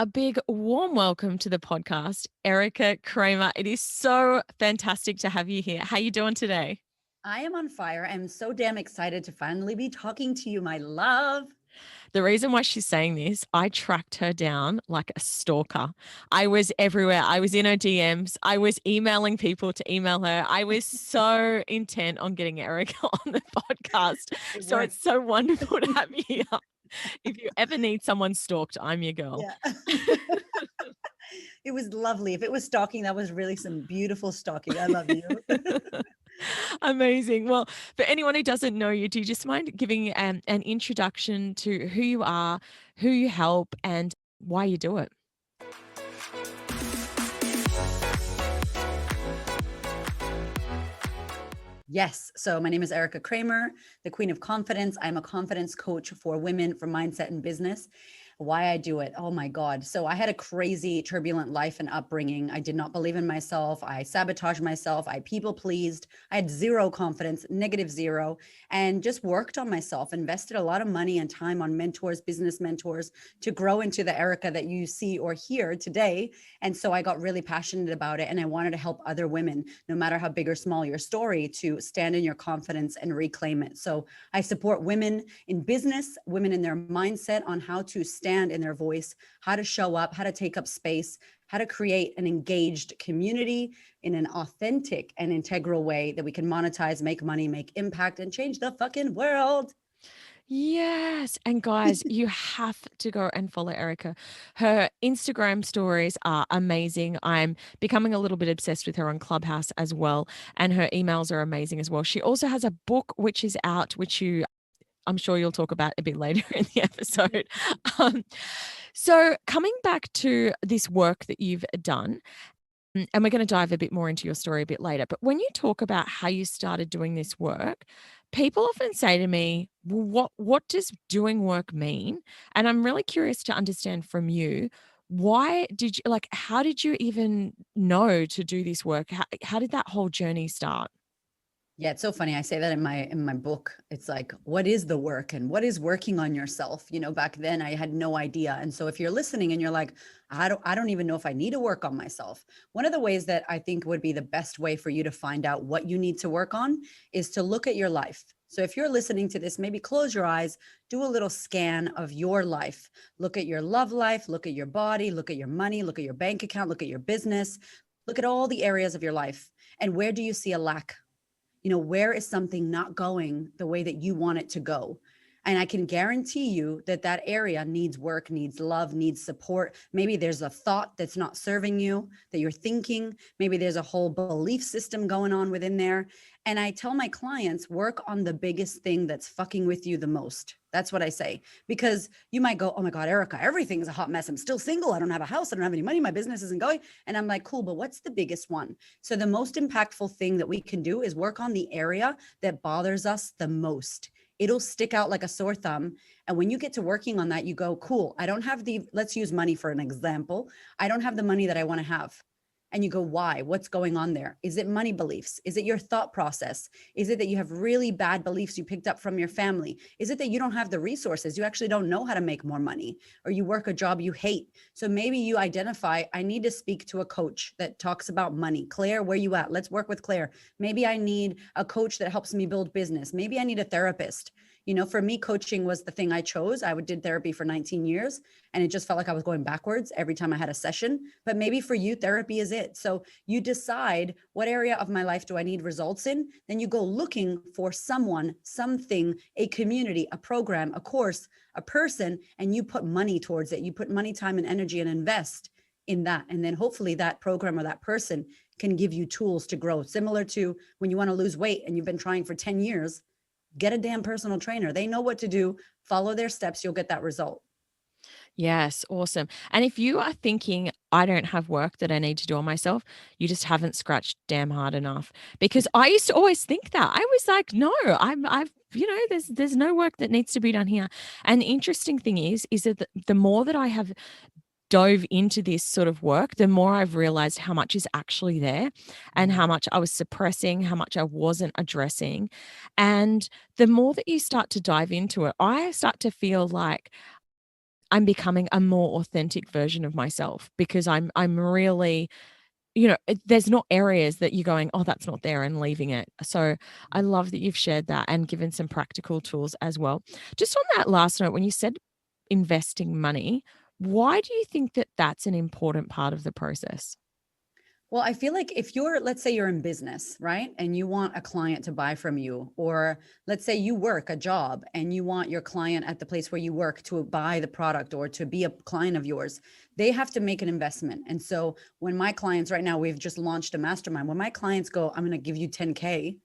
A big warm welcome to the podcast, Erika Cramer. It is so fantastic to have you here. How you doing today? I am on fire. I'm so damn excited to finally be talking to you, my love. The reason why she's saying this, I tracked her down like a stalker. I was everywhere. I was in her DMs. I was emailing people to email her. I was so intent on getting Erika on the podcast. It So worked. it's so wonderful to have you here. If you ever need someone stalked, I'm your girl. Yeah. It was lovely. If it was stalking, that was really some beautiful stalking. I love you. Amazing. Well, for anyone who doesn't know you, do you just mind giving an introduction to who you are, who you help, and why you do it? Yes. So my name is Erika Cramer, the Queen of Confidence. I'm a confidence coach for women for mindset and business. Why I do it. Oh my God. So I had a crazy, turbulent life and upbringing. I did not believe in myself. I sabotaged myself. I people pleased. I had zero confidence, negative zero, and just worked on myself, invested a lot of money and time on mentors, business mentors to grow into the Erika that you see or hear today. And so I got really passionate about it. And I wanted to help other women, no matter how big or small your story, to stand in your confidence and reclaim it. So I support women in business, women in their mindset on how to stand in their voice, how to show up, how to take up space, how to create an engaged community in an authentic and integral way that we can monetize, make money, make impact, and change the fucking world. Yes. And guys, you have to go and follow Erika. Her Instagram stories are amazing. I'm becoming a little bit obsessed with her on Clubhouse as well. And her emails are amazing as well. She also has a book which is out, which I'm sure you'll talk about a bit later in the episode. Um, so, coming back to this work that you've done, and we're going to dive a bit more into your story a bit later, but when you talk about how you started doing this work, people often say to me, well, what does doing work mean? And I'm really curious to understand from you, why did you like, how did you even know to do this work? How did that whole journey start? Yeah, it's so funny. I say that in my book. It's like, what is the work and what is working on yourself? Back then I had no idea. And so if you're listening and you're like, I don't even know if I need to work on myself. One of the ways that I think would be the best way for you to find out what you need to work on is to look at your life. So if you're listening to this, maybe close your eyes, do a little scan of your life. Look at your love life, look at your body, look at your money, look at your bank account, look at your business, look at all the areas of your life. And where do you see a lack? Where is something not going the way that you want it to go? And I can guarantee you that that area needs work, needs love, needs support. Maybe there's a thought that's not serving you that you're thinking. Maybe there's a whole belief system going on within there. And I tell my clients, work on the biggest thing that's fucking with you the most. That's what I say. Because you might go, oh my God, Erika, everything's a hot mess. I'm still single. I don't have a house. I don't have any money. My business isn't going. And I'm like, cool, but what's the biggest one? So the most impactful thing that we can do is work on the area that bothers us the most. It'll stick out like a sore thumb. And when you get to working on that, you go, cool, let's use money for an example. I don't have the money that I want to have. And you go, why? What's going on there? Is it money beliefs? Is it your thought process? Is it that you have really bad beliefs you picked up from your family? Is it that you don't have the resources? You actually don't know how to make more money, or you work a job you hate. So maybe you identify, I need to speak to a coach that talks about money. Claire, where you at? Let's work with Claire. Maybe I need a coach that helps me build business. Maybe I need a therapist. For me, coaching was the thing I chose. I did therapy for 19 years and it just felt like I was going backwards every time I had a session. But maybe for you, therapy is it. So you decide, what area of my life do I need results in? Then you go looking for someone, something, a community, a program, a course, a person, and you put money towards it. You put money, time, and energy and invest in that. And then hopefully that program or that person can give you tools to grow. Similar to when you want to lose weight and you've been trying for 10 years, get a damn personal trainer. They know what to do. Follow their steps. You'll get that result. Yes, awesome. And if you are thinking, I don't have work that I need to do on myself, you just haven't scratched damn hard enough. Because I used to always think that. I was like, no, there's no work that needs to be done here. And the interesting thing is that the more that I have dove into this sort of work, the more I've realized how much is actually there and how much I was suppressing, how much I wasn't addressing. And the more that you start to dive into it, I start to feel like I'm becoming a more authentic version of myself because I'm really, there's not areas that you're going, oh, that's not there, and leaving it. So I love that you've shared that and given some practical tools as well. Just on that last note, when you said investing money, why do you think that that's an important part of the process? Well, I feel like if you're, let's say you're in business, right? And you want a client to buy from you, or let's say you work a job and you want your client at the place where you work to buy the product or to be a client of yours, they have to make an investment. And so when my clients right now, we've just launched a mastermind. When my clients go, I'm going to give you 10K,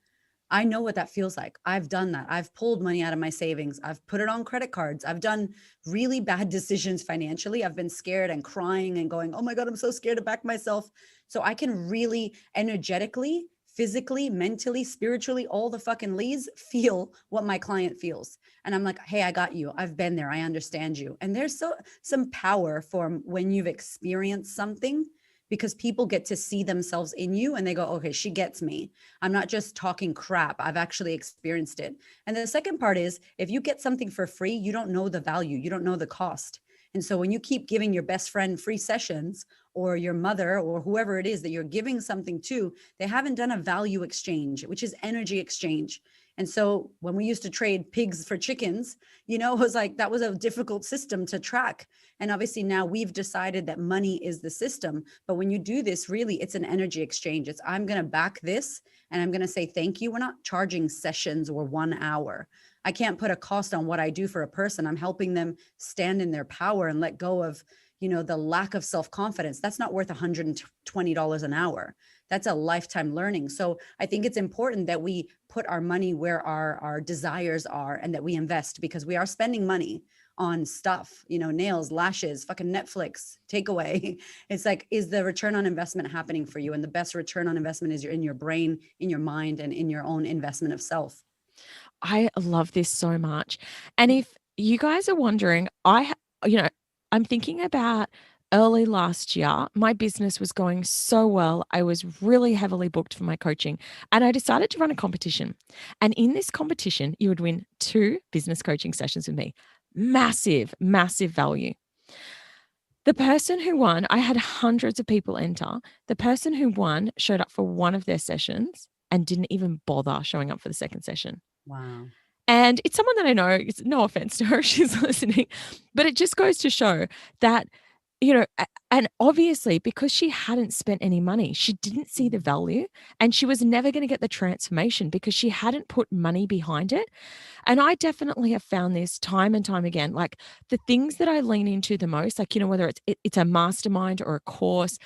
I know what that feels like. I've done that. I've pulled money out of my savings. I've put it on credit cards. I've done really bad decisions financially. I've been scared and crying and going, oh my God, I'm so scared to back myself. So I can really energetically, physically, mentally, spiritually, all the fucking leads feel what my client feels. And I'm like, hey, I got you. I've been there. I understand you. And there's some power for when you've experienced something, because people get to see themselves in you and they go, okay, she gets me. I'm not just talking crap. I've actually experienced it. And the second part is, if you get something for free, you don't know the value, you don't know the cost. And so when you keep giving your best friend free sessions, or your mother or whoever it is that you're giving something to, they haven't done a value exchange, which is energy exchange. And so when we used to trade pigs for chickens, it was like, that was a difficult system to track. And obviously now we've decided that money is the system. But when you do this, really, it's an energy exchange. It's, I'm going to back this and I'm going to say thank you. We're not charging sessions or 1 hour. I can't put a cost on what I do for a person. I'm helping them stand in their power and let go of, the lack of self-confidence. That's not worth $120 an hour. That's a lifetime learning. So I think it's important that we put our money where our desires are, and that we invest, because we are spending money on stuff, nails, lashes, fucking Netflix, takeaway. It's like, is the return on investment happening for you? And the best return on investment is in your brain, in your mind, and in your own investment of self. I love this so much. And if you guys are wondering, I'm thinking about early last year, my business was going so well. I was really heavily booked for my coaching, and I decided to run a competition. And in this competition, you would win 2 business coaching sessions with me. Massive, massive value. The person who won, I had hundreds of people enter. The person who won showed up for one of their sessions and didn't even bother showing up for the second session. Wow. And it's someone that I know. It's no offense to her if she's listening, but it just goes to show that, and obviously because she hadn't spent any money, she didn't see the value, and she was never going to get the transformation because she hadn't put money behind it. And I definitely have found this time and time again. Like, the things that I lean into the most, like, whether it's a mastermind or a course,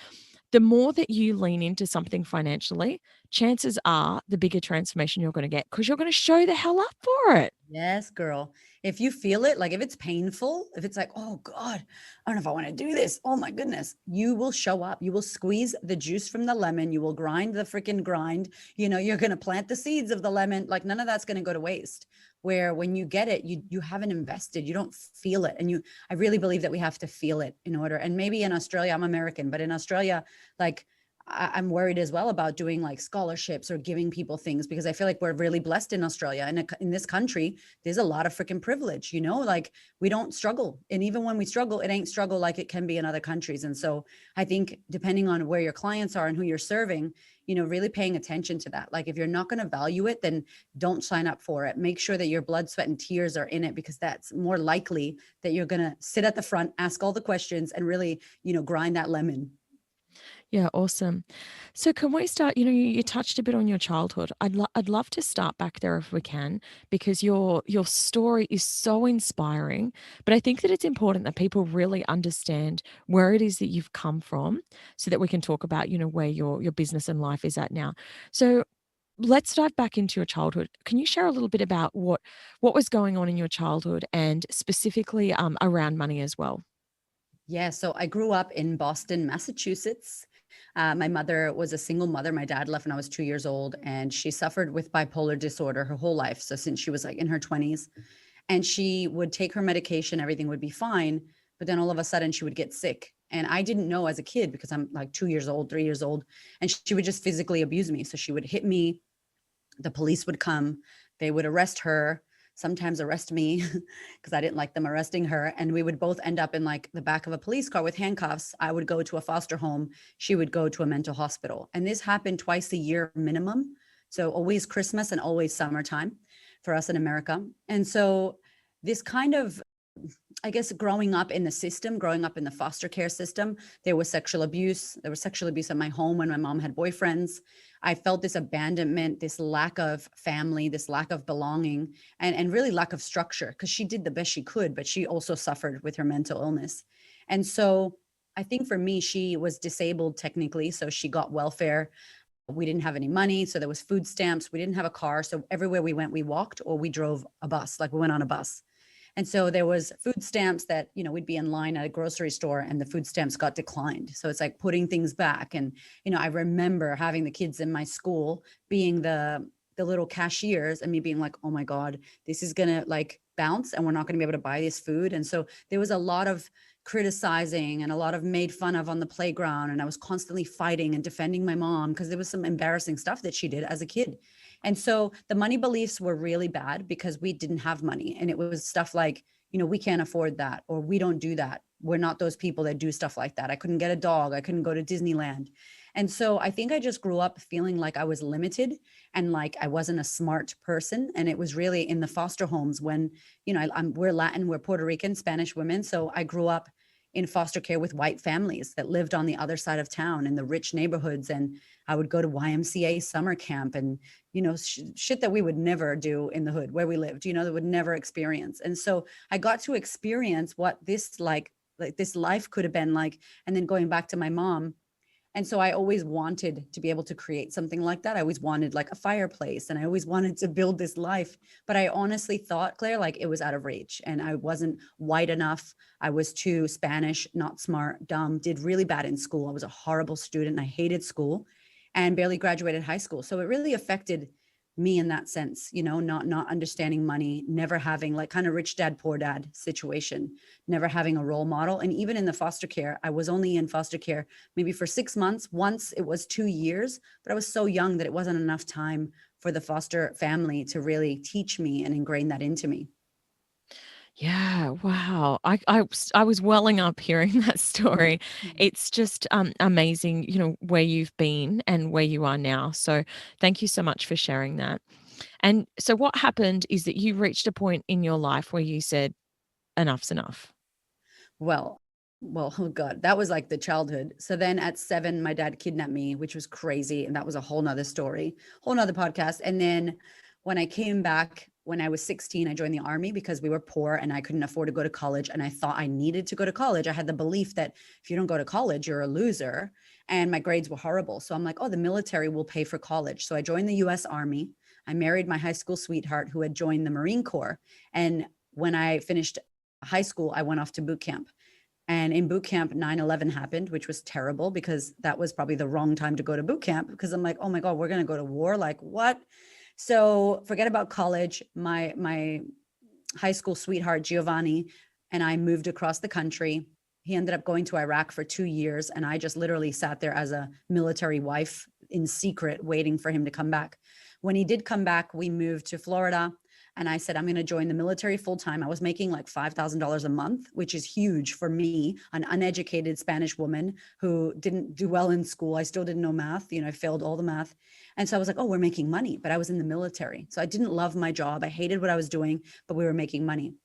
the more that you lean into something financially, chances are the bigger transformation you're going to get, because you're going to show the hell up for it. Yes, girl. If you feel it, like if it's painful, if it's like, oh God, I don't know if I want to do this. Oh my goodness. You will show up. You will squeeze the juice from the lemon. You will grind the freaking grind. You're going to plant the seeds of the lemon. Like, none of that's going to go to waste. Where when you get it, you haven't invested, you don't feel it. And I really believe that we have to feel it in order. And maybe in Australia, I'm American, but in Australia, like, I'm worried as well about doing like scholarships or giving people things, because I feel like we're really blessed in Australia. And in this country, there's a lot of freaking privilege, like we don't struggle. And even when we struggle, it ain't struggle like it can be in other countries. And so I think depending on where your clients are and who you're serving, really paying attention to that. Like, if you're not going to value it, then don't sign up for it. Make sure that your blood, sweat, and tears are in it, because that's more likely that you're going to sit at the front, ask all the questions, and really, grind that lemon. Yeah, awesome. So can we start, you touched a bit on your childhood. I'd love to start back there if we can, because your story is so inspiring, but I think that it's important that people really understand where it is that you've come from, so that we can talk about, where your business and life is at now. So let's dive back into your childhood. Can you share a little bit about what was going on in your childhood, and specifically around money as well? Yeah, so I grew up in Boston, Massachusetts. My mother was a single mother. My dad left when I was 2 years old, and she suffered with bipolar disorder her whole life. So since she was like in her 20s, and she would take her medication, everything would be fine. But then all of a sudden she would get sick. And I didn't know as a kid, because I'm like 2 years old, 3 years old, and she would just physically abuse me. So she would hit me. The police would come, they would arrest her. sometimes arrest me because I didn't like them arresting her. And we would both end up in like the back of a police car with handcuffs. I would go to a foster home. She would go to a mental hospital. And this happened twice a year minimum. So always Christmas and always summertime for us in America. And so this kind of, I guess, growing up in the system, growing up in the foster care system, there was sexual abuse. There was sexual abuse at my home when my mom had boyfriends. I felt this abandonment, this lack of family, this lack of belonging, and really lack of structure, because she did the best she could, but she also suffered with her mental illness. And so I think for me, she was disabled technically. So she got welfare. We didn't have any money. So there was food stamps. We didn't have a car. So everywhere we went, we walked or we drove a bus, like we went on a bus. And so there was food stamps that, you know, we'd be in line at a grocery store and the food stamps got declined. So it's like putting things back. And, you know, I remember having the kids in my school being the little cashiers and me being like, oh my God, this is going to like bounce and we're not going to be able to buy this food. And so there was a lot of criticizing and a lot of made fun of on the playground. And I was constantly fighting and defending my mom because there was some embarrassing stuff that she did as a kid. And so the money beliefs were really bad because we didn't have money. And it was stuff like, you know, we can't afford that, or we don't do that. We're not those people that do stuff like that. I couldn't get a dog. I couldn't go to Disneyland. And so I think I just grew up feeling like I was limited and like I wasn't a smart person. And it was really in the foster homes when, you know, we're Latin, we're Puerto Rican, Spanish women. So I grew up in foster care with white families that lived on the other side of town in the rich neighborhoods. And I would go to YMCA summer camp and, you know, shit that we would never do in the hood where we lived, you know, that would never experience. And so I got to experience what this like this life could have been like. And then going back to my mom. And so I always wanted to be able to create something like that. I always wanted like a fireplace and I always wanted to build this life. But I honestly thought, Claire, like it was out of reach and I wasn't white enough. I was too Spanish, not smart, dumb, did really bad in school. I was a horrible student. I hated school and barely graduated high school. So it really affected me in that sense, you know, not understanding money, never having like kind of rich dad, poor dad situation, never having a role model. And even in the foster care, I was only in foster care maybe for 6 months. Once it was 2 years, but I was so young that it wasn't enough time for the foster family to really teach me and ingrain that into me. Yeah, wow. I was welling up hearing that story. It's just amazing, you know, where you've been and where you are now. So thank you so much for sharing that. And so what happened is that you reached a point in your life where you said, enough's enough. Well, oh God, that was like the childhood. So then at 7, my dad kidnapped me, which was crazy. And that was a whole nother story, whole nother podcast. And then when I came back, when I was 16, I joined the army because we were poor and I couldn't afford to go to college. And I thought I needed to go to college. I had the belief that if you don't go to college, you're a loser. And my grades were horrible. So I'm like, oh, the military will pay for college. So I joined the US Army. I married my high school sweetheart who had joined the Marine Corps. And when I finished high school, I went off to boot camp. And in boot camp, 9/11 happened, which was terrible because that was probably the wrong time to go to boot camp because I'm like, oh my God, we're going to go to war. Like what? So forget about college. My high school sweetheart, Giovanni, and I moved across the country. He ended up going to Iraq for 2 years. And I just literally sat there as a military wife in secret, waiting for him to come back. When he did come back, we moved to Florida. And I said, I'm going to join the military full time. I was making like $5,000 a month, which is huge for me, an uneducated Spanish woman who didn't do well in school. I still didn't know math. You know, I failed all the math. And so I was like, oh, we're making money, but I was in the military. So I didn't love my job. I hated what I was doing, but we were making money.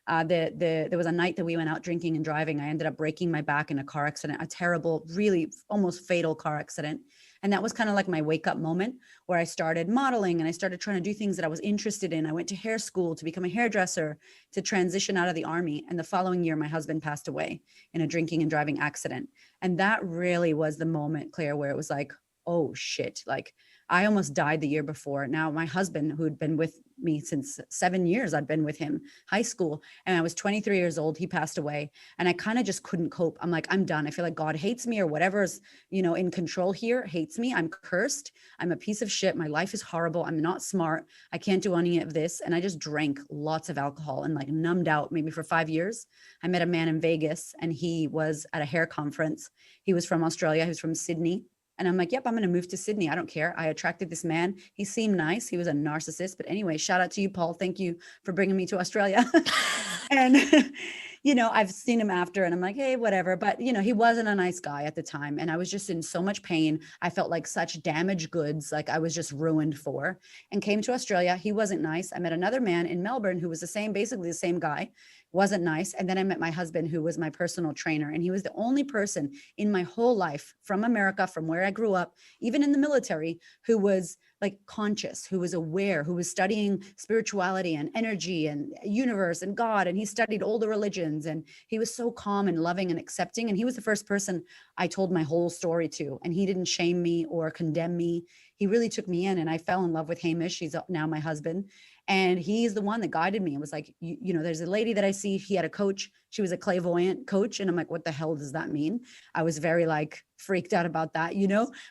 There was a night that we went out drinking and driving. I ended up breaking my back in a car accident, a terrible, really almost fatal car accident. And that was kind of like my wake up moment where I started modeling and I started trying to do things that I was interested in. I went to hair school to become a hairdresser, to transition out of the army. And the following year, my husband passed away in a drinking and driving accident. And that really was the moment, Claire, where it was like, oh shit, like I almost died the year before. Now my husband, who'd been with me since 7 years, I'd been with him, high school, and I was 23 years old, he passed away. And I kind of just couldn't cope. I'm like, I'm done. I feel like God hates me or whatever's, you know, in control here hates me. I'm cursed. I'm a piece of shit. My life is horrible. I'm not smart. I can't do any of this. And I just drank lots of alcohol and like numbed out maybe for 5 years. I met a man in Vegas and he was at a hair conference. He was from Australia. He was from Sydney. And I'm like, yep, I'm going to move to Sydney. I don't care. I attracted this man. He seemed nice. He was a narcissist. But anyway, shout out to you, Paul. Thank you for bringing me to Australia. And, I've seen him after and I'm like, hey, whatever. But, he wasn't a nice guy at the time. And I was just in so much pain. I felt like such damaged goods, like I was just ruined for, and came to Australia. He wasn't nice. I met another man in Melbourne who was basically the same guy, wasn't nice. And then I met my husband, who was my personal trainer. And he was the only person in my whole life from America, from where I grew up, even in the military, who was like conscious, who was aware, who was studying spirituality and energy and universe and God. And he studied all the religions, and he was so calm and loving and accepting. And he was the first person I told my whole story to, and he didn't shame me or condemn me. He really took me in, and I fell in love with Hamish. He's now my husband. And he's the one that guided me and was like, there's a lady that I see. He had a coach. She was a clairvoyant coach. And I'm like, what the hell does that mean? I was very freaked out about that,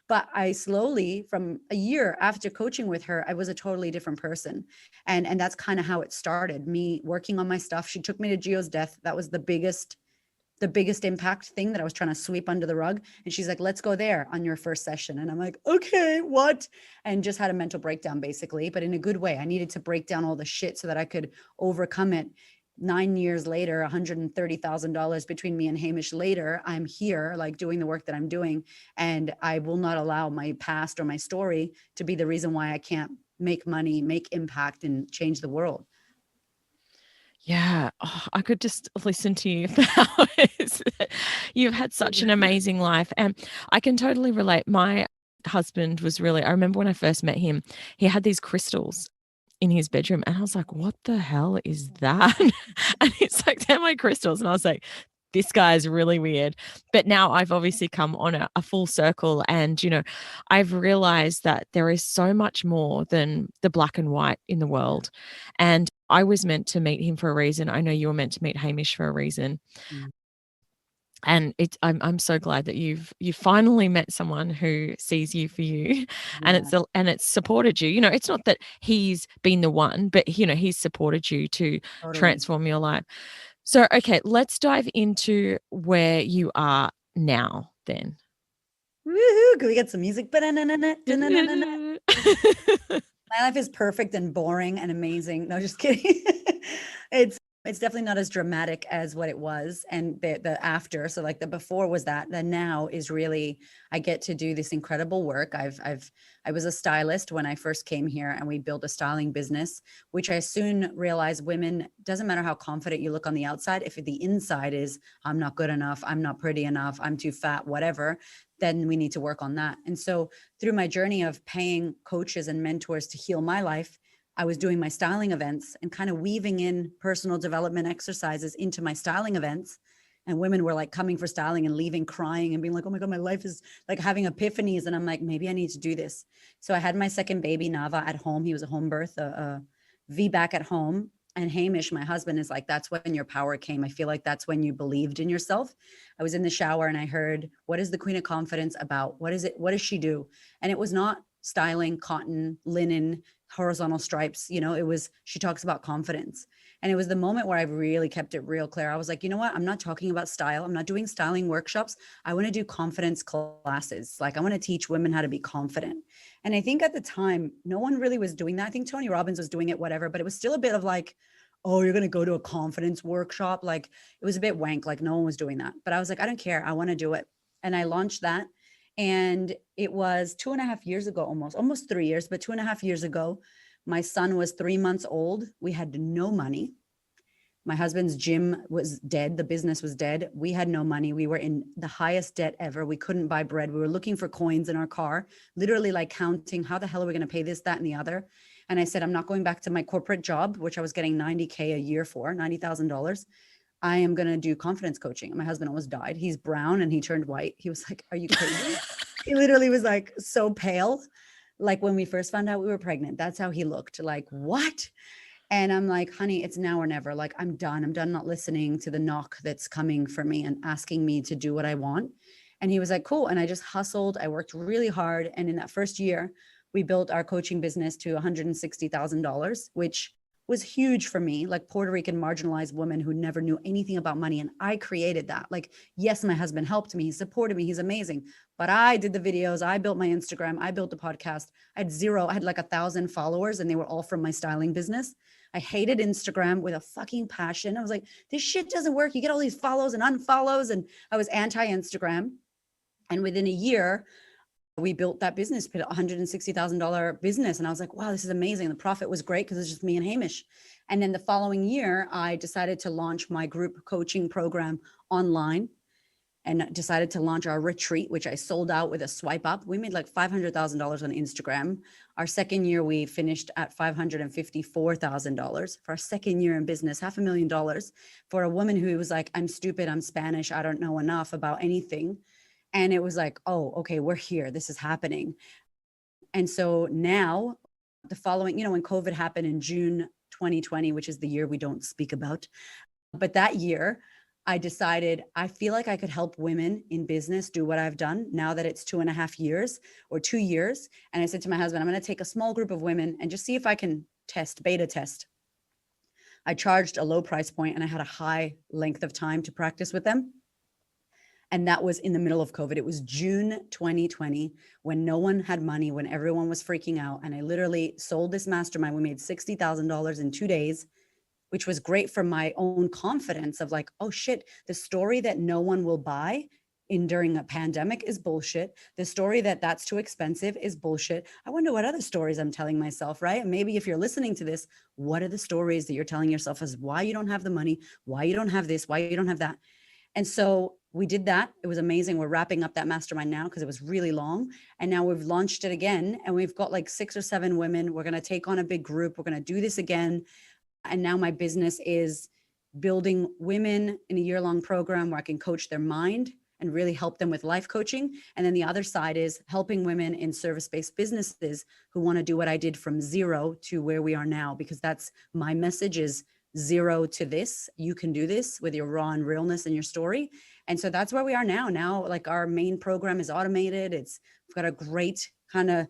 but I slowly, from a year after coaching with her, I was a totally different person. And that's kind of how it started, me working on my stuff. She took me to Gio's death. That was the biggest impact thing that I was trying to sweep under the rug. And she's like, let's go there on your first session. And I'm like, okay, what? And just had a mental breakdown basically, but in a good way. I needed to break down all the shit so that I could overcome it. 9 years later, $130,000 between me and Hamish later, I'm here doing the work that I'm doing. And I will not allow my past or my story to be the reason why I can't make money, make impact, and change the world. Yeah, I could just listen to you for hours. You've had such an amazing life. And I can totally relate. My husband was I remember when I first met him, he had these crystals in his bedroom. And I was like, what the hell is that? And it's like, they're my crystals. And I was like, this guy is really weird. But now I've obviously come on a full circle, and, I've realized that there is so much more than the black and white in the world. And I was meant to meet him for a reason. I know you were meant to meet Hamish for a reason. Mm. And I'm so glad that you've finally met someone who sees you for you, and it's supported you. It's not that he's been the one, but he's supported you to transform your life. So, okay, let's dive into where you are now then. Woohoo! Can we get some music? My life is perfect and boring and amazing. No, just kidding. It's definitely not as dramatic as what it was, and the after. So the before was that. The now is really, I get to do this incredible work. I was a stylist when I first came here, and we built a styling business, which I soon realized doesn't matter how confident you look on the outside. If the inside is, I'm not good enough, I'm not pretty enough, I'm too fat, whatever, then we need to work on that. And so through my journey of paying coaches and mentors to heal my life, I was doing my styling events and kind of weaving in personal development exercises into my styling events. And women were coming for styling and leaving crying and being like, oh my God, my life is having epiphanies. And I'm like, maybe I need to do this. So I had my second baby, Nava, at home. He was a home birth, a VBAC at home. And Hamish, my husband, is like, that's when your power came. I feel like that's when you believed in yourself. I was in the shower and I heard, what is the Queen of Confidence about? What is it? What does she do? And it was not styling, cotton, linen, horizontal stripes. She talks about confidence. And it was the moment where I really kept it real, Claire. I was like, you know what? I'm not talking about style. I'm not doing styling workshops. I want to do confidence classes. I want to teach women how to be confident. And I think at the time, no one really was doing that. I think Tony Robbins was doing it, whatever, but it was still a bit of oh, you're going to go to a confidence workshop. It was a bit wank. No one was doing that, but I was like, I don't care. I want to do it. And I launched that. And it was 2.5 years ago, almost 3 years, but 2.5 years ago, my son was 3 months old. We had no money. My husband's gym was dead. The business was dead. We had no money. We were in the highest debt ever. We couldn't buy bread. We were looking for coins in our car, literally counting, how the hell are we going to pay this, that, and the other? And I said, I'm not going back to my corporate job, which I was getting $90K a year for, $90,000. I am going to do confidence coaching. My husband almost died. He's brown and he turned white. He was like, are you crazy? He literally was so pale. When we first found out we were pregnant, that's how he looked. What? And I'm like, honey, it's now or never. I'm done. I'm done not listening to the knock that's coming for me and asking me to do what I want. And he was like, cool. And I just hustled. I worked really hard. And in that first year, we built our coaching business to $160,000, which was huge for me, like Puerto Rican marginalized woman who never knew anything about money. And I created that. Like, yes, my husband helped me. He supported me. He's amazing. But I did the videos. I built my Instagram. I built the podcast. I had like 1,000 followers and they were all from my styling business. I hated Instagram with a fucking passion. I was like, this shit doesn't work. You get all these follows and unfollows. And I was anti-Instagram. And within a year, we built that business, a $160,000 business. And I was like, wow, this is amazing. The profit was great because it's just me and Hamish. And then the following year, I decided to launch my group coaching program online and decided to launch our retreat, which I sold out with a swipe up. We made like $500,000 on Instagram. Our second year, we finished at $554,000 for our second year in business, $500,000 for a woman who was like, I'm stupid, I'm Spanish, I don't know enough about anything. And it was like, oh, okay, we're here. This is happening. And so now the following, when COVID happened in June 2020, which is the year we don't speak about, but that year I decided I feel like I could help women in business do what I've done now that it's 2.5 years or 2 years. And I said to my husband, I'm going to take a small group of women and just see if I can beta test. I charged a low price point and I had a high length of time to practice with them. And that was in the middle of COVID. It was June 2020 when no one had money, when everyone was freaking out. And I literally sold this mastermind. We made $60,000 in 2 days, which was great for my own confidence of like, oh shit, the story that no one will buy during a pandemic is bullshit. The story that that's too expensive is bullshit. I wonder what other stories I'm telling myself, right? And maybe if you're listening to this, what are the stories that you're telling yourself as why you don't have the money, why you don't have this, why you don't have that? And so we did that. It was amazing. We're wrapping up that mastermind now because it was really long. And now we've launched it again. And we've got like 6 or 7 women. We're going to take on a big group. We're going to do this again. And now my business is building women in a year-long program where I can coach their mind and really help them with life coaching. And then the other side is helping women in service-based businesses who want to do what I did from zero to where we are now, because that's my message is zero to this. You can do this with your raw and realness in your story. And so that's where we are now. Now, like our main program is automated. We've got a great kind of,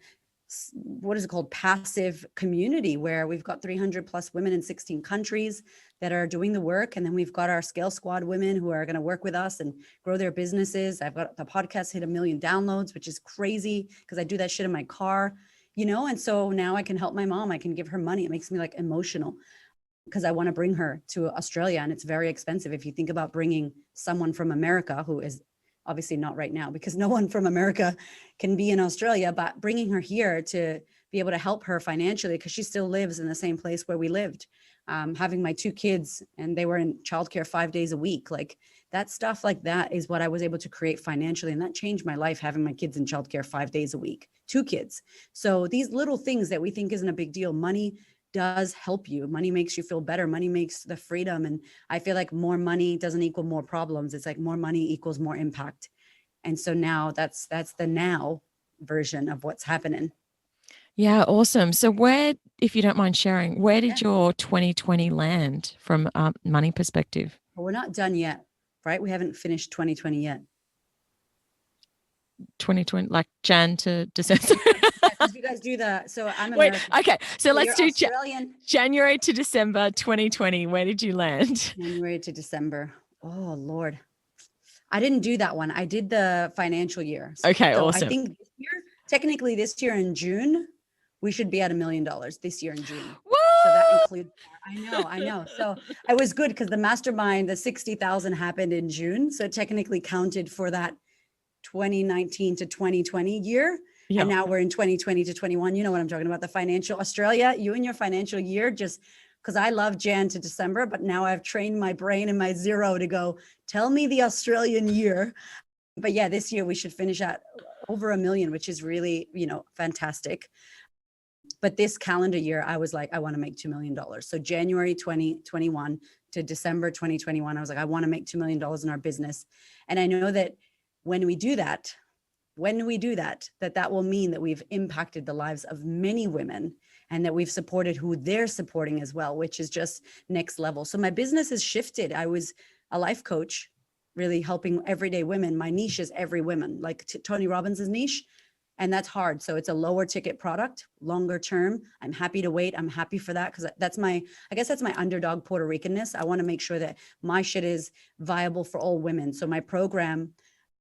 what is it called? Passive community where we've got 300 plus women in 16 countries that are doing the work. And then we've got our Scale Squad women who are going to work with us and grow their businesses. I've got the podcast hit 1 million downloads, which is crazy because I do that shit in my car, and so now I can help my mom. I can give her money. It makes me like emotional, because I want to bring her to Australia and it's very expensive. If you think about bringing someone from America, who is obviously not right now because no one from America can be in Australia, but bringing her here to be able to help her financially because she still lives in the same place where we lived. Having my 2 kids and they were in childcare 5 days a week, like that stuff like that is what I was able to create financially. And that changed my life, having my kids in childcare 5 days a week, 2 kids. So these little things that we think isn't a big deal, money does help you. Money makes you feel better. Money makes the freedom. And I feel like more money doesn't equal more problems. It's like more money equals more impact. And so now that's the now version of what's happening. Yeah, awesome. So if you don't mind sharing, where did your 2020 land from a money perspective? Well, we're not done yet, right? We haven't finished 2020 yet. 2020, like Jan to December. Because you guys do that. So I'm American. Wait, okay. So let's do Australian. January to December 2020. Where did you land? January to December. Oh, Lord. I didn't do that one. I did the financial year. Okay, so awesome. I think technically this year in June, we should be at $1 million this year in June. Woo! So that includes, I know. So I was good because the mastermind, the 60,000 happened in June. So it technically counted for that 2019 to 2020 year. Yeah. And now we're in 2020 to 21. You know what I'm talking about, the financial Australia, you and your financial year, just because I love Jan to December, but now I've trained my brain and my zero to go, tell me the Australian year. But yeah, this year we should finish at over $1 million, which is really, fantastic. But this calendar year, I was like, I want to make $2 million. So January 2021 to December 2021, I was like, I want to make $2 million in our business. And I know that when we do that, that will mean that we've impacted the lives of many women and that we've supported who they're supporting as well, which is just next level. So my business has shifted. I was a life coach, really helping everyday women. My niche is every woman, like Tony Robbins' niche. And that's hard. So it's a lower ticket product, longer term. I'm happy to wait. I'm happy for that because I guess that's my underdog Puerto Ricanness. I want to make sure that my shit is viable for all women. So my program,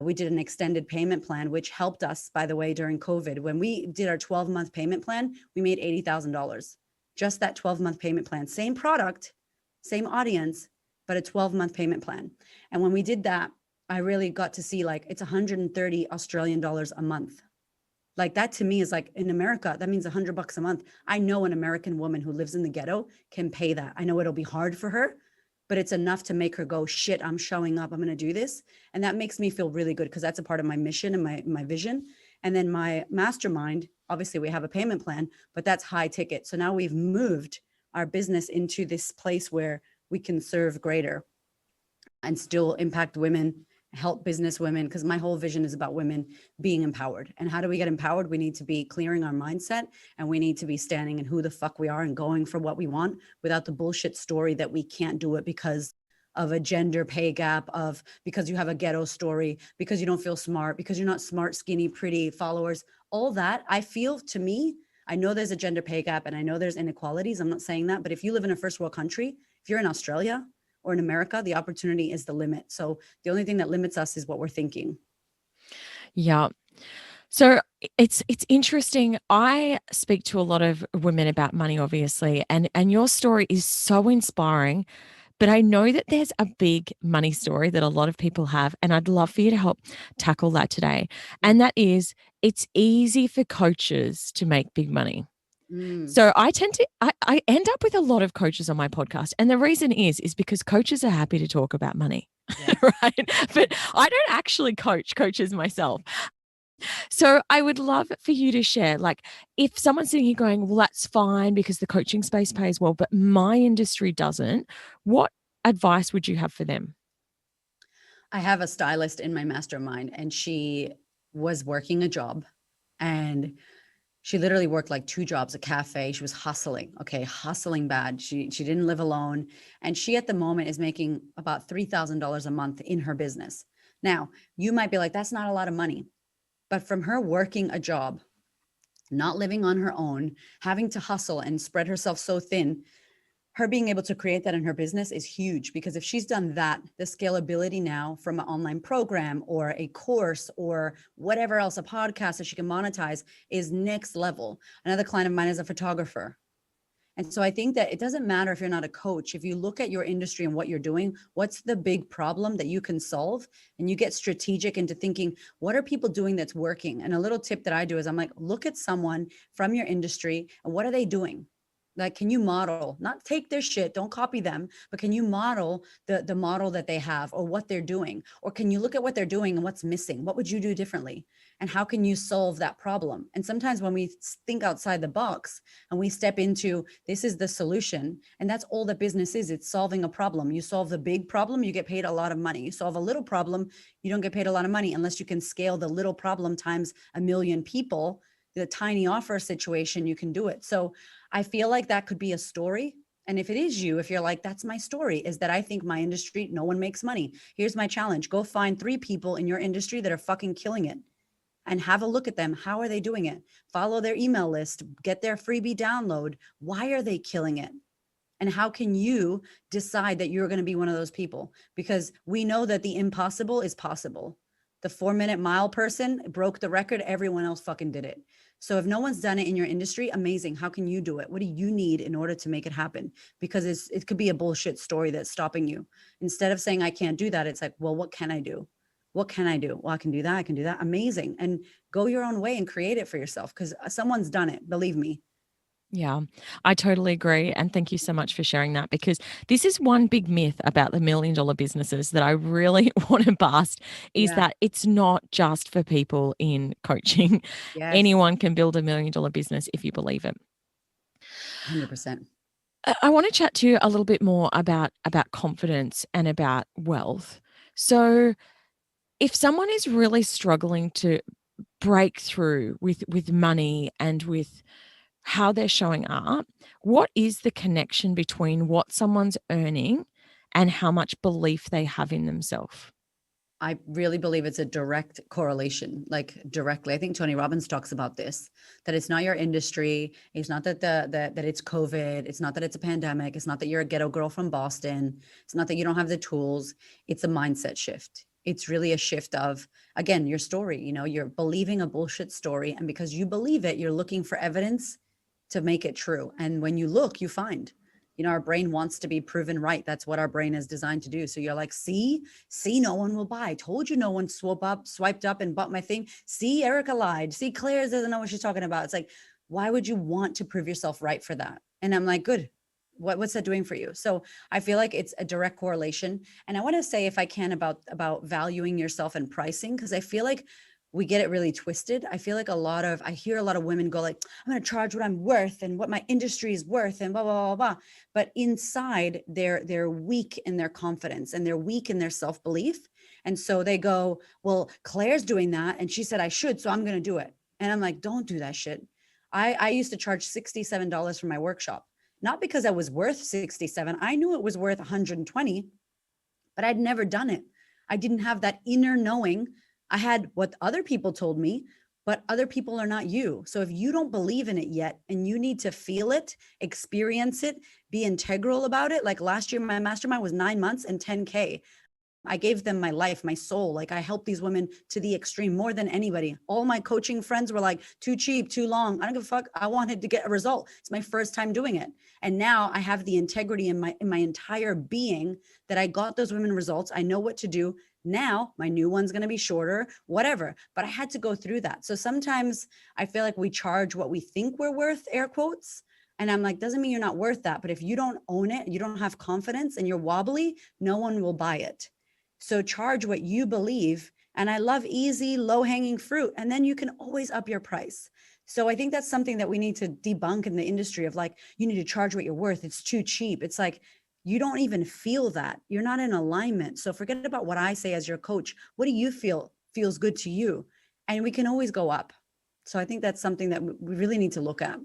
we did an extended payment plan, which helped us, by the way, during COVID. When we did our 12-month payment plan, we made $80,000. Just that 12-month payment plan, same product, same audience, but a 12-month payment plan. And when we did that, I really got to see like it's 130 Australian dollars a month. Like that to me is like in America, that means $100 a month. I know an American woman who lives in the ghetto can pay that. I know it'll be hard for her, but it's enough to make her go, shit, I'm showing up. I'm going to do this. And that makes me feel really good because that's a part of my mission and my vision. And then my mastermind, obviously we have a payment plan, but that's high ticket. So now we've moved our business into this place where we can serve greater and still impact women, help business women, because my whole vision is about women being empowered. And how do we get empowered? We need to be clearing our mindset, and we need to be standing in who the fuck we are and going for what we want without the bullshit story that we can't do it because of a gender pay gap, of because you have a ghetto story, because you don't feel smart, because you're not smart, skinny, pretty, followers, all that. I feel, to me, I know there's a gender pay gap and I know there's inequalities. I'm not saying that, but if you live in a first world country, if you're in Australia or in America, the opportunity is the limit. So the only thing that limits us is what we're thinking. Yeah. So it's interesting. I speak to a lot of women about money, obviously, and your story is so inspiring. But I know that there's a big money story that a lot of people have, and I'd love for you to help tackle that today. Yeah. And that is, it's easy for coaches to make big money. Mm. So I end up with a lot of coaches on my podcast. And the reason is because coaches are happy to talk about money, Yeah. right? But I don't actually coach coaches myself. So I would love for you to share, like, if someone's sitting here going, well, that's fine because the coaching space pays well, but my industry doesn't, what advice would you have for them? I have a stylist in my mastermind, and she was working a job, and she literally worked like 2 jobs, a cafe. She was hustling. Okay, hustling bad. She didn't live alone, and she at the moment is making about $3,000 a month in her business. Now, you might be like, that's not a lot of money. But from her working a job, not living on her own, having to hustle and spread herself so thin, her being able to create that in her business is huge, because if she's done that, the scalability now from an online program or a course or whatever else, a podcast that she can monetize, is next level. Another client of mine is a photographer. And so I think that it doesn't matter if you're not a coach. If you look at your industry and what you're doing, what's the big problem that you can solve? And you get strategic into thinking, what are people doing that's working? And a little tip that I do is I'm like, look at someone from your industry and what are they doing? Like, can you model, not take their shit, don't copy them, but can you model the model that they have or what they're doing? Or can you look at what they're doing and what's missing? What would you do differently? And how can you solve that problem? And sometimes when we think outside the box and we step into, this is the solution, and that's all that business is, it's solving a problem. You solve the big problem, you get paid a lot of money. You solve a little problem, you don't get paid a lot of money unless you can scale the little problem times a million people. The tiny offer situation, you can do it. So I feel like that could be a story. And if it is you, if you're like, that's my story, is that I think my industry, no one makes money. Here's my challenge. Go find 3 people in your industry that are fucking killing it and have a look at them. How are they doing it? Follow their email list, get their freebie download. Why are they killing it? And how can you decide that you're going to be one of those people? Because we know that the impossible is possible. The 4-minute mile person broke the record. Everyone else fucking did it. So if no one's done it in your industry, amazing. How can you do it? What do you need in order to make it happen? Because it could be a bullshit story that's stopping you. Instead of saying, I can't do that, it's like, well, what can I do? What can I do? Well, I can do that. I can do that. Amazing. And go your own way and create it for yourself, because someone's done it. Believe me. Yeah, I totally agree. And thank you so much for sharing that, because this is one big myth about the $1 million businesses that I really want to bust, is Yeah. that it's not just for people in coaching. Yes. Anyone can build $1 million business if you believe it. 100%. I want to chat to you a little bit more about confidence and about wealth. So if someone is really struggling to break through with money and with how they're showing up, what is the connection between what someone's earning and how much belief they have in themselves? I really believe it's a direct correlation, like directly. I think Tony Robbins talks about this, that it's not your industry. It's not that it's COVID. It's not that it's a pandemic. It's not that you're a ghetto girl from Boston. It's not that you don't have the tools. It's a mindset shift. It's really a shift of, again, your story. You're believing a bullshit story. And because you believe it, you're looking for evidence to make it true. And when you look, you find. Our brain wants to be proven right. That's what our brain is designed to do. So you're like, see, no one will buy. Told you no one swiped up and bought my thing. See, Erika lied. See, Claire doesn't know what she's talking about. It's like, why would you want to prove yourself right for that? And I'm like, good. What's that doing for you? So I feel like it's a direct correlation. And I want to say, if I can, about valuing yourself and pricing, because I feel like we get it really twisted. I feel like I hear a lot of women go like, I'm going to charge what I'm worth and what my industry is worth and blah, blah, blah, blah. But inside they're weak in their confidence and they're weak in their self-belief. And so they go, well, Claire's doing that. And she said I should, so I'm going to do it. And I'm like, don't do that shit. I used to charge $67 for my workshop, not because I was worth 67. I knew it was worth 120, but I'd never done it. I didn't have that inner knowing. I had what other people told me, but other people are not you. So if you don't believe in it yet and you need to feel it, experience it, be integral about it. Like last year, my mastermind was 9 months and 10K. I gave them my life, my soul. Like I helped these women to the extreme more than anybody. All my coaching friends were like, too cheap, too long. I don't give a fuck. I wanted to get a result. It's my first time doing it. And now I have the integrity in my entire being that I got those women results. I know what to do. Now my new one's going to be shorter, whatever. But I had to go through that. So sometimes I feel like we charge what we think we're worth, air quotes. And I'm like, doesn't mean you're not worth that. But if you don't own it, you don't have confidence and you're wobbly, no one will buy it. So charge what you believe. And I love easy, low hanging fruit. And then you can always up your price. So I think that's something that we need to debunk in the industry of like, you need to charge what you're worth. It's too cheap. It's like, you don't even feel that. You're not in alignment. So forget about what I say as your coach. What do you feel feels good to you? And we can always go up. So I think that's something that we really need to look at.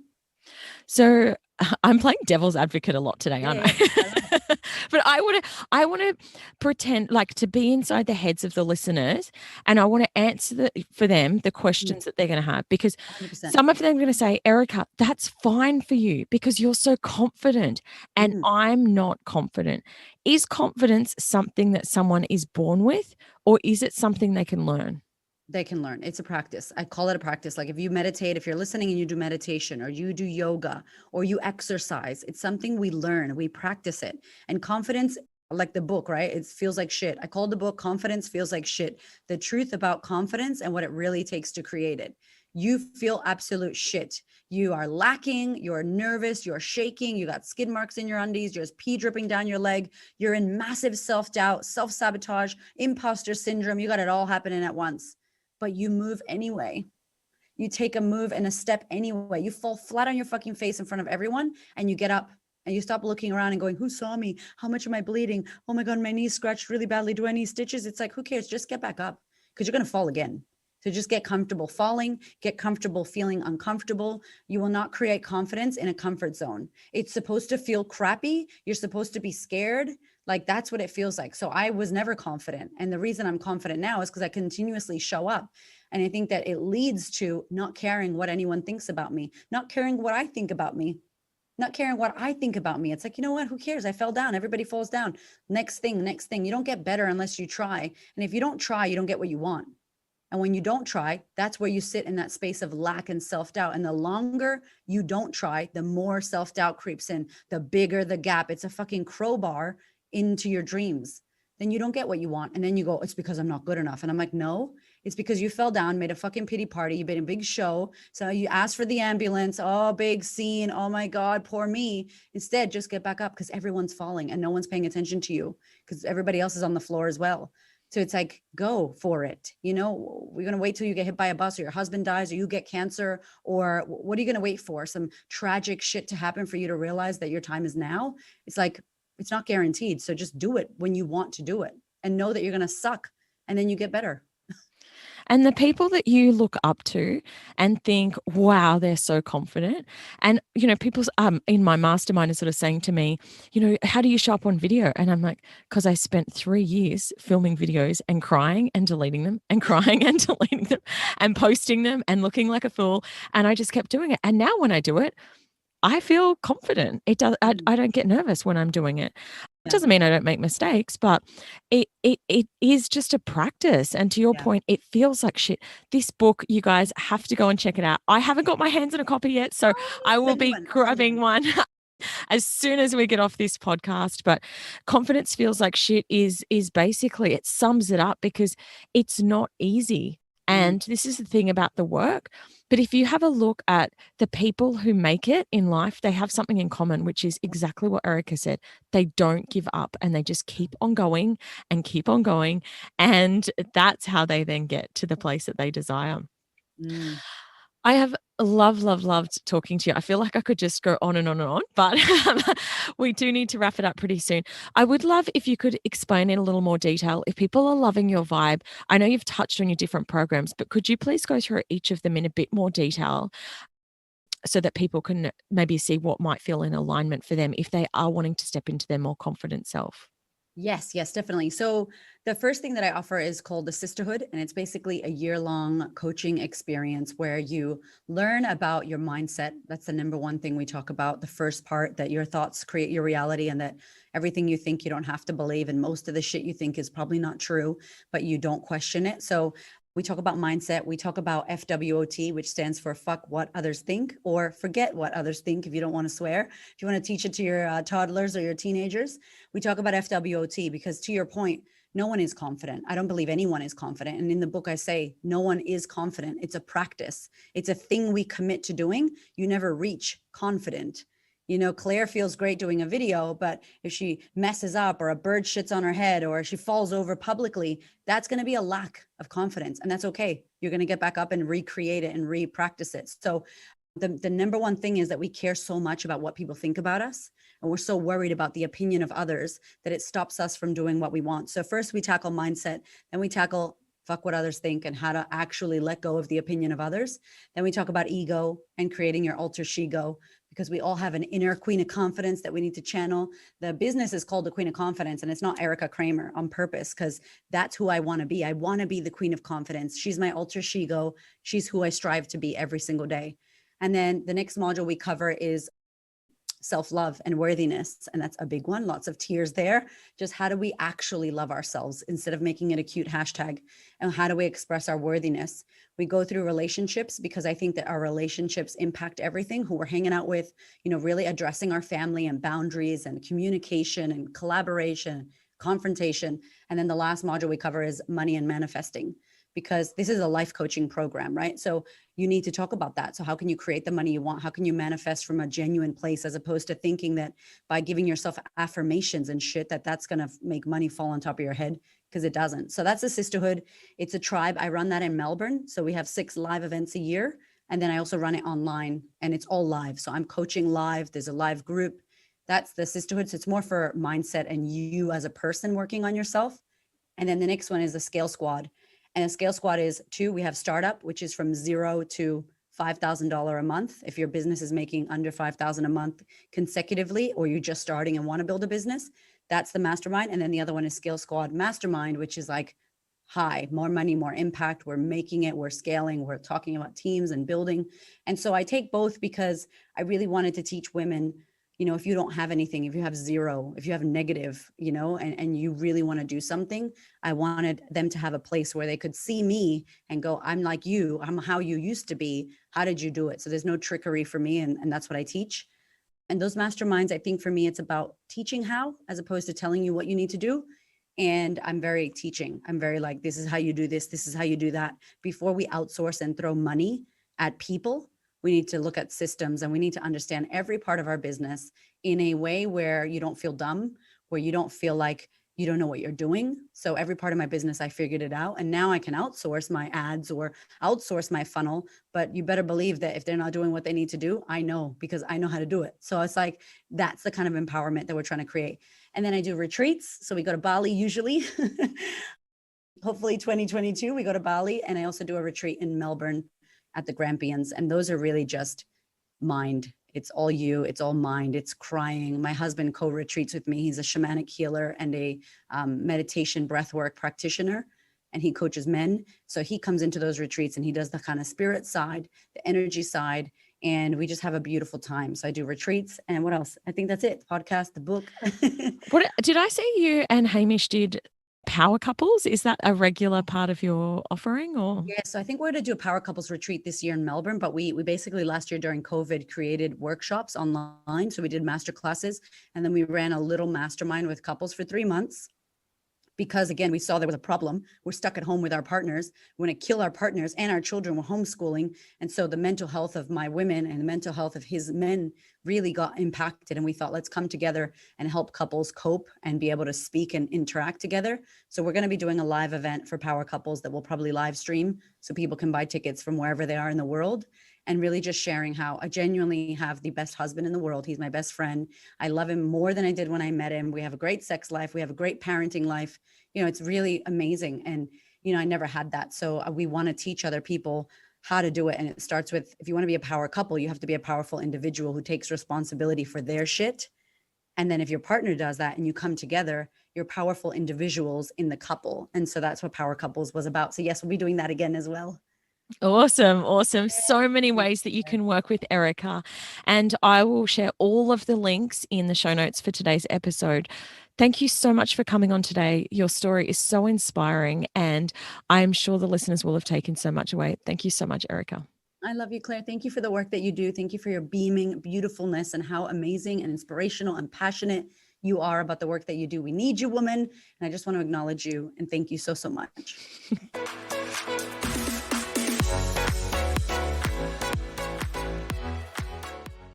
So I'm playing devil's advocate a lot today, aren't I? But I want to pretend like to be inside the heads of the listeners, and I want to answer for them the questions that they're going to have, because 100%. some of them are going to say, Erika, that's fine for you because you're so confident and I'm not confident. Is confidence something that someone is born with, or is it something they can learn? They can learn. It's a practice. I call it a practice. Like if you meditate, if you're listening and you do meditation or you do yoga or you exercise, it's something we learn, we practice it. And confidence, like the book, right? It feels like shit. I called the book Confidence Feels Like Shit. The truth about confidence and what it really takes to create it. You feel absolute shit. You are lacking, you're nervous, you're shaking, you got skid marks in your undies, there's pee dripping down your leg, you're in massive self-doubt, self-sabotage, imposter syndrome. You got it all happening at once. But you move anyway. You take a move and a step anyway. You fall flat on your fucking face in front of everyone and you get up and you stop looking around and going, who saw me? How much am I bleeding? Oh my God, my knee's scratched really badly. Do I need stitches? It's like, who cares? Just get back up because you're going to fall again. So just get comfortable falling, get comfortable feeling uncomfortable. You will not create confidence in a comfort zone. It's supposed to feel crappy. You're supposed to be scared. Like that's what it feels like. So I was never confident. And the reason I'm confident now is because I continuously show up. And I think that it leads to not caring what anyone thinks about me, not caring what I think about me, not caring what I think about me. It's like, you know what, who cares? I fell down. Everybody falls down. Next thing. You don't get better unless you try. And if you don't try, you don't get what you want. And when you don't try, that's where you sit in that space of lack and self-doubt. And the longer you don't try, the more self-doubt creeps in, the bigger the gap. It's a fucking crowbar into your dreams. Then you don't get what you want. And then you go, it's because I'm not good enough. And I'm like, no, it's because you fell down, made a fucking pity party. You made a big show. So you asked for the ambulance. Oh, big scene. Oh my God, poor me. Instead, just get back up because everyone's falling and no one's paying attention to you because everybody else is on the floor as well. So it's like, go for it. You know, we're going to wait till you get hit by a bus or your husband dies or you get cancer, or what are you going to wait for? Some tragic shit to happen for you to realize that your time is now? It's like, it's not guaranteed. So just do it when you want to do it and know that you're going to suck and then you get better. And the people that you look up to and think, wow, they're so confident. And, people in my mastermind are sort of saying to me, how do you show up on video? And I'm like, because I spent 3 years filming videos and crying and deleting them and crying and deleting them and posting them and looking like a fool. And I just kept doing it. And now when I do it, I feel confident. It does. I don't get nervous when I'm doing it. It Yeah. doesn't mean I don't make mistakes, but it is just a practice. And to your Yeah. point, it feels like shit. This book, you guys have to go and check it out. I haven't got my hands on a copy yet, so I will Send me be one. I'll send you grabbing one as soon as we get off this podcast. But confidence feels like shit is basically, it sums it up, because it's not easy. one. And this is the thing about the work. But if you have a look at the people who make it in life, they have something in common, which is exactly what Erika said. They don't give up and they just keep on going and keep on going. And that's how they then get to the place that they desire. Mm. I have loved talking to you. I feel like I could just go on and on and on, but we do need to wrap it up pretty soon. I would love if you could explain in a little more detail if people are loving your vibe. I know you've touched on your different programs, but could you please go through each of them in a bit more detail so that people can maybe see what might feel in alignment for them if they are wanting to step into their more confident self? Yes, yes, definitely. So the first thing that I offer is called the Sisterhood, and it's basically a year-long coaching experience where you learn about your mindset. That's the number one thing we talk about. The first part, that your thoughts create your reality, and that everything you think you don't have to believe, and most of the shit you think is probably not true, but you don't question it. So we talk about mindset. We talk about FWOT, which stands for fuck what others think, or forget what others think if you don't want to swear. If you want to teach it to your toddlers or your teenagers, we talk about FWOT because, to your point, no one is confident. I don't believe anyone is confident. And in the book, I say, no one is confident. It's a practice. It's a thing we commit to doing. You never reach confident. Claire feels great doing a video, but if she messes up, or a bird shits on her head, or she falls over publicly, that's going to be a lack of confidence. And that's okay. You're going to get back up and recreate it and re-practice it. So the number one thing is that we care so much about what people think about us. And we're so worried about the opinion of others that it stops us from doing what we want. So first we tackle mindset, then we tackle fuck what others think and how to actually let go of the opinion of others. Then we talk about ego and creating your alter she-go, because we all have an inner queen of confidence that we need to channel. The business is called the Queen of Confidence, and it's not Erika Cramer on purpose, because that's who I want to be. I want to be the Queen of Confidence. She's my alter she-go. She's who I strive to be every single day. And then the next module we cover is self-love and worthiness. And that's a big one. Lots of tears there. Just how do we actually love ourselves instead of making it a cute hashtag? And how do we express our worthiness? We go through relationships, because I think that our relationships impact everything. Who we're hanging out with, really addressing our family and boundaries and communication and collaboration, confrontation. And then the last module we cover is money and manifesting, because this is a life coaching program, right? So you need to talk about that. So how can you create the money you want? How can you manifest from a genuine place, as opposed to thinking that by giving yourself affirmations and shit, that's going to make money fall on top of your head? Because it doesn't. So that's a sisterhood. It's a tribe. I run that in Melbourne. So we have 6 live events a year. And then I also run it online, and it's all live. So I'm coaching live. There's a live group. That's the sisterhood. So it's more for mindset and you as a person working on yourself. And then the next one is the Scale Squad. And a Scale Squad is 2. We have Startup, which is from 0 to $5,000 a month. If your business is making under $5,000 a month consecutively, or you're just starting and want to build a business, that's the mastermind. And then the other one is Scale Squad Mastermind, which is like high, more money, more impact. We're making it, we're scaling, we're talking about teams and building. And so I take both because I really wanted to teach women, if you don't have anything, if you have 0, if you have negative, and you really want to do something, I wanted them to have a place where they could see me and go, I'm like you, I'm how you used to be. How did you do it? So there's no trickery for me. And that's what I teach. And those masterminds, I think for me, it's about teaching how, as opposed to telling you what you need to do. And I'm very teaching. I'm very like, this is how you do this. This is how you do that. Before we outsource and throw money at people, we need to look at systems, and we need to understand every part of our business in a way where you don't feel dumb, where you don't feel like you don't know what you're doing. So every part of my business, I figured it out. And now I can outsource my ads or outsource my funnel. But you better believe that if they're not doing what they need to do, I know, because I know how to do it. So it's like, that's the kind of empowerment that we're trying to create. And then I do retreats. So we go to Bali usually. hopefully 2022, we go to Bali. And I also do a retreat in Melbourne at the Grampians. And those are really just mind. It's all you, it's all mind, it's crying. My husband co-retreats with me. He's a shamanic healer and a meditation breathwork practitioner, and he coaches men. So he comes into those retreats and he does the kind of spirit side, the energy side, and we just have a beautiful time. So I do retreats, and what else? I think that's it. Podcast, the book. What did I see you and Hamish did power couples? Is that a regular part of your offering, or? Yeah, so I think we're going to do a power couples retreat this year in Melbourne, but we basically last year during COVID created workshops online. So we did master classes, and then we ran a little mastermind with couples for 3 months. Because again, we saw there was a problem. We're stuck at home with our partners. We want to kill our partners, and our children were homeschooling. And so the mental health of my women and the mental health of his men really got impacted. And we thought, let's come together and help couples cope and be able to speak and interact together. So we're going to be doing a live event for power couples that we'll probably live stream so people can buy tickets from wherever they are in the world, and really just sharing how I genuinely have the best husband in the world. He's my best friend. I love him more than I did when I met him. We have a great sex life. We have a great parenting life. It's really amazing. And, I never had that. So we want to teach other people how to do it. And it starts with, if you want to be a power couple, you have to be a powerful individual who takes responsibility for their shit. And then if your partner does that and you come together, you're powerful individuals in the couple. And so that's what Power Couples was about. So yes, we'll be doing that again as well. Awesome. Awesome. So many ways that you can work with Erika. And I will share all of the links in the show notes for today's episode. Thank you so much for coming on today. Your story is so inspiring, and I'm sure the listeners will have taken so much away. Thank you so much, Erika. I love you, Claire. Thank you for the work that you do. Thank you for your beaming beautifulness and how amazing and inspirational and passionate you are about the work that you do. We need you, woman. And I just want to acknowledge you and thank you so, so much.